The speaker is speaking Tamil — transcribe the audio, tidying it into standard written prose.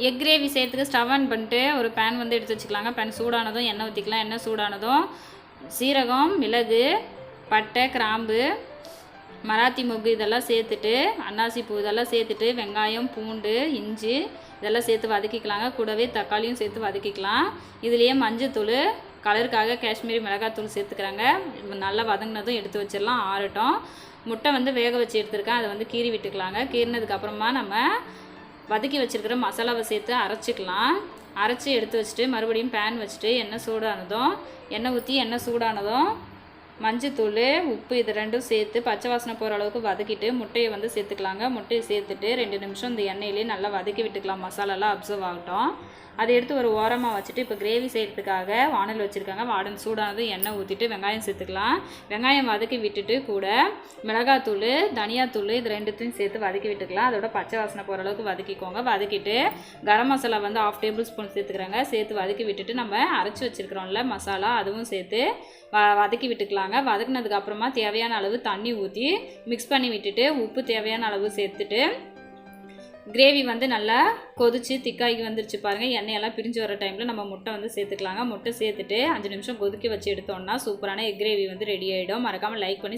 எக் கிரேவி செய்யறதுக்கு ஸ்டவ் ஆன் பண்ணிட்டு ஒரு பேன் வந்து எடுத்து வச்சுக்கலாங்க. பேன் சூடானதும் எண்ணெய் ஊற்றிக்கலாம். எண்ணெய் சூடானதும் சீரகம், மிளகு, பட்டை, கிராம்பு, மராத்தி மொக்கு இதெல்லாம் சேர்த்துட்டு, அன்னாசி பூ இதெல்லாம் சேர்த்துட்டு, வெங்காயம், பூண்டு, இஞ்சி இதெல்லாம் சேர்த்து வதக்கிக்கலாங்க. கூடவே தக்காளியும் சேர்த்து வதக்கிக்கலாம். இதுலேயே மஞ்சத்தூள், கலருக்காக காஷ்மீரி மிளகாத்தூள் சேர்த்துக்கிறாங்க. நல்லா வதங்கினதும் எடுத்து வச்சிடலாம், ஆறட்டும். முட்டை வந்து வேக வச்சு எடுத்துருக்கேன், அதை வந்து கீறி விட்டுக்கலாங்க. கீறினதுக்கப்புறமா நம்ம வதக்கி வச்சுருக்கிற மசாலாவை சேர்த்து அரைச்சிக்கலாம். அரைச்சி எடுத்து வச்சுட்டு மறுபடியும் பேன் வச்சுட்டு எண்ணெய் சூடானதும் எண்ணெய் ஊற்றி எண்ணெய் சூடானதும் மஞ்சத்தூள், உப்பு இது ரெண்டும் சேர்த்து பச்சை வாசனை போகிற அளவுக்கு வதக்கிட்டு முட்டையை வந்து சேர்த்துக்கலாங்க. முட்டையை சேர்த்துட்டு 2 நிமிஷம் இந்த எண்ணெயிலே நல்லா வதக்கி விட்டுக்கலாம். மசாலாலாம் அப்சர்வ் ஆகட்டும். அதை எடுத்து ஒரு ஓரமாக வச்சுட்டு இப்போ கிரேவி செய்கிறதுக்காக வானல் வச்சுருக்காங்க. வானல் சூடானதும் எண்ணெய் ஊற்றிட்டு வெங்காயம் சேர்த்துக்கலாம். வெங்காயம் வதக்கி விட்டுட்டு கூட மிளகாத்தூள், தனியாத்தூள் இது ரெண்டுத்தையும் சேர்த்து வதக்கி விட்டுக்கலாம். அதோட பச்சை வாசனை போகிற அளவுக்கு வதக்கிக்கோங்க. வதக்கிட்டு கரம் மசாலா வந்து 1/2 டேபிள் ஸ்பூன் சேர்த்துக்கிறாங்க. சேர்த்து வதக்கி விட்டுட்டு நம்ம அரைச்சி வச்சுருக்கிறோம்ல மசாலா, அதுவும் சேர்த்து வதக்கி விட்டுக்கலாங்க. வதக்கினதுக்கப்புறமா தேவையான அளவு தண்ணி ஊற்றி மிக்ஸ் பண்ணி விட்டுட்டு உப்பு தேவையான அளவு சேர்த்துட்டு கிரேவி வந்து நல்லா கொதிச்சு திக்காகி வந்துருச்சு பாருங்கள். எண்ணெயெல்லாம் பிரிஞ்சு வர டைமில் நம்ம முட்டை வந்து சேர்த்துக்கலாங்க. முட்டை சேர்த்துட்டு 5 நிமிஷம் கொதிக்க வச்சு எடுத்தோம்னா சூப்பரான எக் கிரேவி வந்து ரெடி ஆகிடும். மறக்காமல் லைக் பண்ணி